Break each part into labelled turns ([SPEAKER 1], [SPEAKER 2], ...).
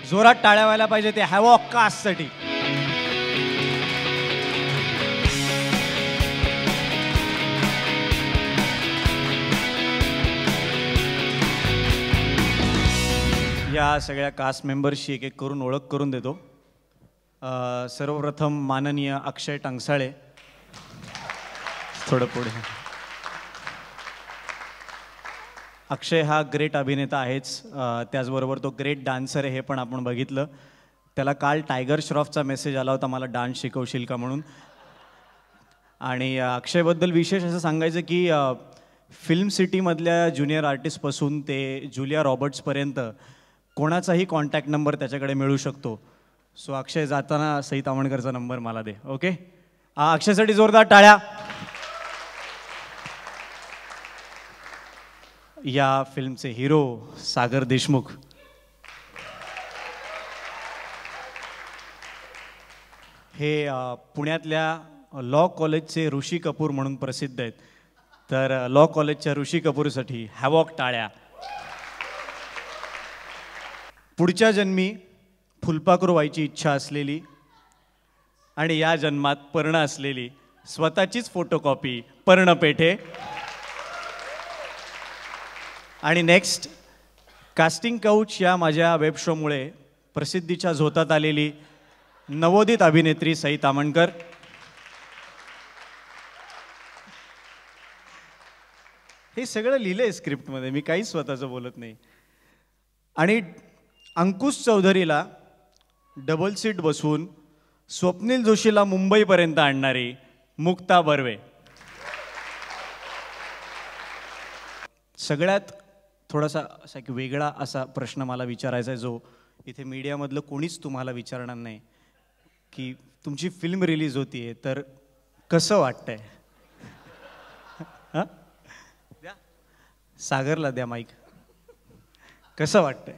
[SPEAKER 1] जोरात टाळ्या व्हायला पाहिजे ते हॅवॉक कास्टसाठी. या सगळ्या कास्ट मेंबर्सची एक एक करून ओळख करून देतो. सर्वप्रथम माननीय अक्षय टंगसाळे, थोडं पुढे. अक्षय हा ग्रेट अभिनेता आहेच, त्याचबरोबर तो ग्रेट डान्सर आहे हे पण आपण बघितलं. त्याला काल टायगर श्रॉफचा मेसेज आला होता, मला डान्स शिकवशील का म्हणून. आणि अक्षयबद्दल विशेष असं सांगायचं की फिल्म सिटीमधल्या ज्युनियर आर्टिस्टपासून ते जुलिया रॉबर्ट्सपर्यंत कोणाचाही कॉन्टॅक्ट नंबर त्याच्याकडे मिळू शकतो. सो अक्षय, जाताना सई तावणकरचा नंबर मला दे. ओके, अक्षयसाठी जोरदार टाळ्या. या फिल्मचे हिरो सागर देशमुख. हे पुण्यातल्या लॉ कॉलेजचे ऋषी कपूर म्हणून प्रसिद्ध आहेत. तर लॉ कॉलेजच्या ऋषी कपूरसाठी हॅवॉक टाळ्या. पुढच्या जन्मी फुलपाखरू व्हायची इच्छा असलेली आणि या जन्मात पर्ण असलेली स्वतःचीच फोटोकॉपी पर्ण पेठे. आणि नेक्स्ट, कास्टिंग काउच या माझ्या वेब शोमुळे प्रसिद्धीच्या झोतात आलेली नवोदित अभिनेत्री सई तामणकर. हे सगळं लिहिलंय स्क्रिप्टमध्ये, मी काहीच स्वतःचं बोलत नाही. आणि अंकुश चौधरीला डबल सीट बसवून स्वप्नील जोशीला मुंबईपर्यंत आणणारी मुक्ता बर्वे. सगळ्यात थोडासा असा एक वेगळा असा प्रश्न मला विचारायचा आहे, जो इथे मीडियामधलं कोणीच तुम्हाला विचारणार नाही, की तुमची फिल्म रिलीज होतीये तर कसं वाटतंय? द्या सागरला, द्या माईक. कसं वाटतंय?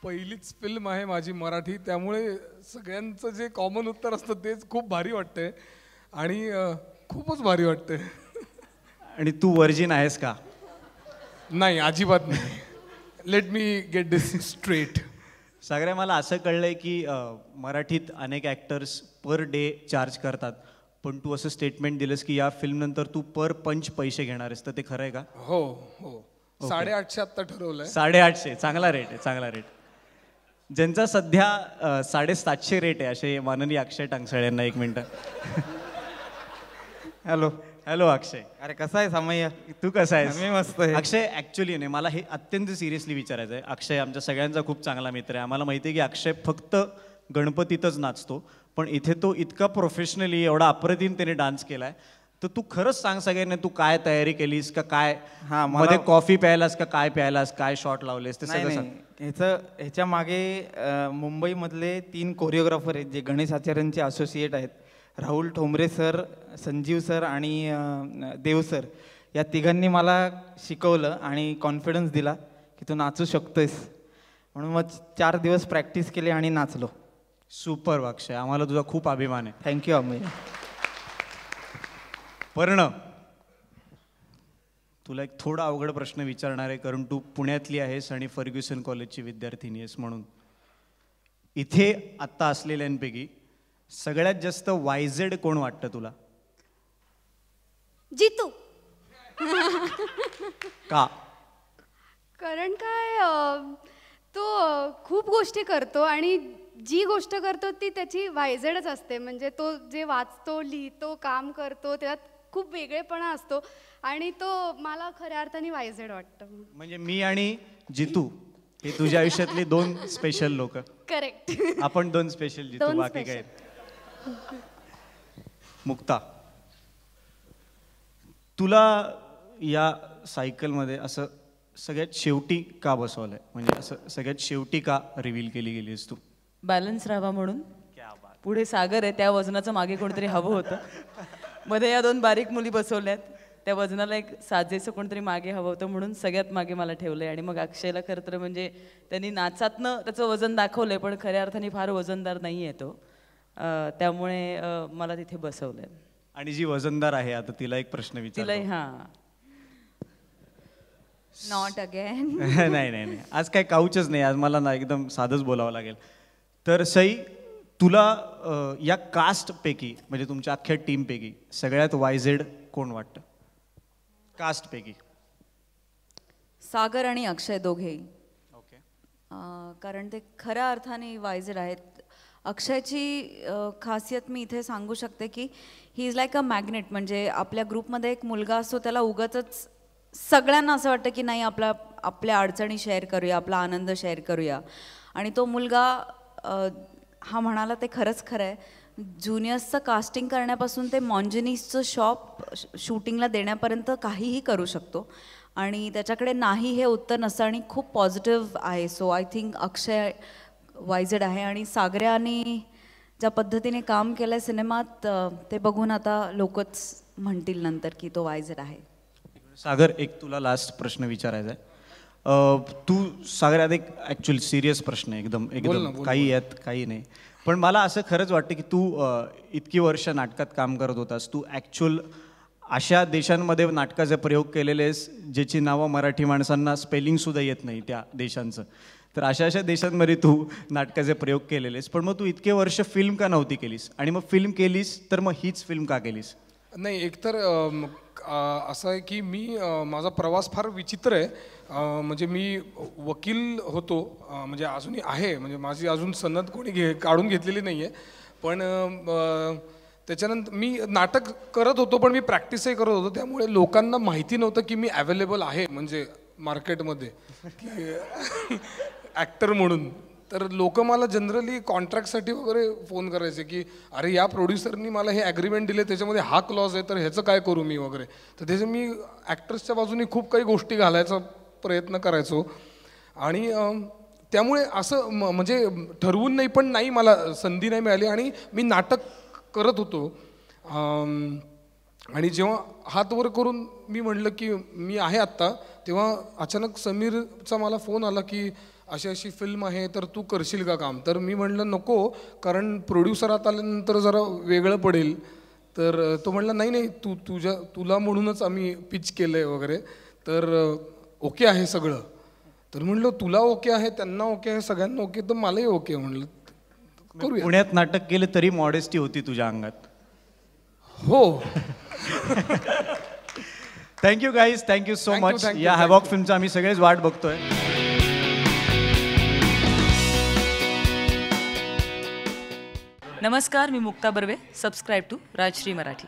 [SPEAKER 2] पहिलीच फिल्म आहे माझी मराठी, त्यामुळे सगळ्यांचं जे कॉमन उत्तर असतं तेच खूप भारी वाटतंय आणि खूपच भारी वाटतंय.
[SPEAKER 1] आणि तू वर्जिन आहेस का?
[SPEAKER 2] नाही, अजिबात नाही. Let me get this straight.
[SPEAKER 1] सागऱ्या, मला असं कळलंय की मराठीत अनेक ॲक्टर्स पर डे चार्ज करतात, पण तू असं स्टेटमेंट दिलंस की या फिल्मनंतर तू पर पंच पैसे घेणार आहेस, तर ते खरं आहे का?
[SPEAKER 2] हो हो, 850 आत्ता ठरवलंय.
[SPEAKER 1] 850, चांगला रेट आहे, चांगला रेट. ज्यांचा सध्या 750 रेट आहे असे माननीय अक्षय टंगसाळे यांना 1 मिनिट.
[SPEAKER 3] हॅलो.
[SPEAKER 1] हॅलो अक्षय.
[SPEAKER 3] अरे कसा आहे सामय्या?
[SPEAKER 1] तू कसा आहेस?
[SPEAKER 3] मी मस्त आहे.
[SPEAKER 1] अक्षय, ॲक्च्युली नाही, मला हे अत्यंत सिरियसली विचारायचं आहे. अक्षय आमच्या सगळ्यांचा खूप चांगला मित्र आहे. आम्हाला माहिती आहे की अक्षय फक्त गणपतीतच नाचतो, पण इथे तो इतका प्रोफेशनली एवढा अप्रतिम त्याने डान्स केलाय. तर तू खरंच सांग सगळ्यांना, तू काय तयारी केलीस का काय? मध्ये कॉफी प्यायलास का काय प्यायलास, काय शॉट लावलेस ते सगळं सांग.
[SPEAKER 3] ह्याच्या मागे मुंबईमधले 3 कोरिओग्राफर आहेत जे गणेश आचार्यांचे असोसिएट आहेत. राहुल ठोंबरे सर, संजीव सर आणि देव सर, या तिघांनी मला शिकवलं आणि कॉन्फिडन्स दिला की तू नाचू शकतोयस. म्हणून मग 4 दिवस प्रॅक्टिस केली आणि नाचलो.
[SPEAKER 1] सुपर अक्षय, आम्हाला तुझा खूप अभिमान आहे.
[SPEAKER 3] थँक्यू अमय.
[SPEAKER 1] पर्ण, तुला एक थोडा अवघड प्रश्न विचारणार आहे, कारण तू पुण्यातली आहेस आणि फर्ग्युसन कॉलेजची विद्यार्थिनी आहेस. म्हणून इथे आत्ता असलेल्यांपैकी सगळ्यात जास्त वायझेड कोण वाटतं तुला?
[SPEAKER 4] जितू.
[SPEAKER 1] का?
[SPEAKER 4] कारण काय, तो खूप गोष्टी करतो आणि जी गोष्ट करतो ती त्याची वायझेडच असते. म्हणजे तो जे वाचतो, लिहितो, काम करतो, त्यात खूप वेगळेपणा असतो आणि तो मला खऱ्या अर्थाने वायझेड वाटतं.
[SPEAKER 1] म्हणजे मी आणि जितू हे तुझ्या आयुष्यातले 2 स्पेशल लोक.
[SPEAKER 4] करेक्ट.
[SPEAKER 1] आपण 2 स्पेशल जितू, बाकी काय. मुक्ता, तुला या सायकलमध्ये असं सगळ्यात शेवटी का बसवलंय? म्हणजे असं सगळ्यात शेवटी का रिव्हील केली गेलीस तू?
[SPEAKER 5] बॅलन्स राहावा म्हणून. पुढे सागर आहे, त्या वजनाचं मागे कोणतरी हवं होतं. मध्ये या 2 बारीक मुली बसवल्यात, त्या वजनाला एक साजेसं कोणतरी मागे हवं होतं, म्हणून सगळ्यात मागे मला ठेवलंय. आणि मग अक्षयला खरं तर म्हणजे त्यांनी नाचातनं त्याचं वजन दाखवलंय, पण खऱ्या अर्थाने फार वजनदार नाही आहे तो, त्यामुळे मला तिथे बसवलंय.
[SPEAKER 1] आणि जी वजनदार आहे, आता तिला एक प्रश्न विचारतो.
[SPEAKER 5] तिला
[SPEAKER 6] नॉट अगेन.
[SPEAKER 1] नाही नाही नाही, आज काय काऊचच नाही, आज मला ना एकदम साधंच बोलावं लागेल. तर सई, तुला या कास्टपैकी म्हणजे तुमच्या अख्ख्या टीमपैकी सगळ्यात वायझेड कोण वाटतं कास्टपैकी?
[SPEAKER 6] सागर आणि अक्षय दोघेही.
[SPEAKER 1] ओके.
[SPEAKER 6] कारण ते खऱ्या अर्थाने वायझेड आहेत. अक्षयची खासियत मी इथे सांगू शकते की he is like a magnet. म्हणजे आपल्या ग्रुपमध्ये एक मुलगा असतो, त्याला उगाचच सगळ्यांना असं वाटतं की नाही आपल्या अडचणी शेअर करूया, आपला आनंद शेअर करूया. आणि तो मुलगा हा म्हणाला ते खरंच खरं आहे. ज्युनियर्सचं कास्टिंग करण्यापासून ते मॉन्जिनीसचं शॉप शूटिंगला देण्यापर्यंत काहीही करू शकतो. आणि त्याच्याकडे नाही हे उत्तर नसतं आणि खूप पॉझिटिव्ह आहे. सो आय थिंक अक्षय वायझेड आहे. आणि सागऱ्याने ज्या पद्धतीने काम केलं आहे सिनेमात ते बघून आता लोकच म्हणतील नंतर की तो वायझेड आहे.
[SPEAKER 1] सागर, एक तुला लास्ट प्रश्न विचारायचा आहे. तू सागर, एक ॲक्च्युअली सिरियस प्रश्न आहे, एकदम एकदम काही यात काही नाही, पण मला असं खरंच वाटतं की तू इतकी वर्ष नाटकात काम करत होतास, तू ॲक्च्युअल अशा देशांमध्ये नाटकाचे प्रयोग केलेले आहेस ज्याची नावं मराठी माणसांना स्पेलिंगसुद्धा येत नाही त्या देशांचं. तर अशा देशांमध्ये तू नाटकाचे प्रयोग केलेले आहेस, पण मग तू इतके वर्ष फिल्म का नव्हती केलीस? आणि मग फिल्म केलीस तर मग हीच फिल्म का केलीस?
[SPEAKER 2] नाही, एकतर असं आहे की माझा प्रवास फार विचित्र आहे. म्हणजे मी वकील होतो, म्हणजे अजूनही आहे, म्हणजे माझी अजून सनद कोणी काढून घेतलेली नाही आहे. पण त्याच्यानंतर मी नाटक करत होतो, पण मी प्रॅक्टिसही करत होतो. त्यामुळे लोकांना माहिती नव्हतं की मी अवेलेबल आहे म्हणजे मार्केटमध्ये की ॲक्टर म्हणून. तर लोक मला जनरली कॉन्ट्रॅक्टसाठी वगैरे फोन करायचे की अरे या प्रोड्युसरनी मला हे ॲग्रीमेंट दिले, त्याच्यामध्ये हा क्लॉज आहे, तर ह्याचं काय करू मी वगैरे. तर त्याचे मी ॲक्टर्सच्या बाजूने खूप काही गोष्टी घालायचा प्रयत्न करायचो. आणि त्यामुळे असं म्हणजे ठरवून नाही, पण नाही, मला संधी नाही मिळाली आणि मी नाटक करत होतो. आणि जेव्हा हात वर करून मी म्हटलं की मी आहे आत्ता, तेव्हा अचानक समीरचा मला फोन आला की अशी अशी फिल्म आहे, तर तू करशील का काम? तर मी म्हटलं नको, कारण प्रोड्युसरात आल्यानंतर जरा वेगळं पडेल. तर तो म्हटला नाही नाही, तुला म्हणूनच आम्ही पिच केलं आहे वगैरे, तर ओके आहे सगळं. तर म्हटलं तुला ओके आहे, त्यांना ओके आहे, सगळ्यांना ओके, तर मलाही ओके. म्हटलं करूया.
[SPEAKER 1] पुण्यात नाटक केलं तरी मॉडेस्टी होती तुझ्या अंगात.
[SPEAKER 2] हो.
[SPEAKER 1] Thank you guys, thank you so much. या हॅवॉक फिल्मचा आम्ही सगळेच वाट बघतोय.
[SPEAKER 5] नमस्कार, मी मुक्ता बर्वे. Subscribe to Rajshri Marathi.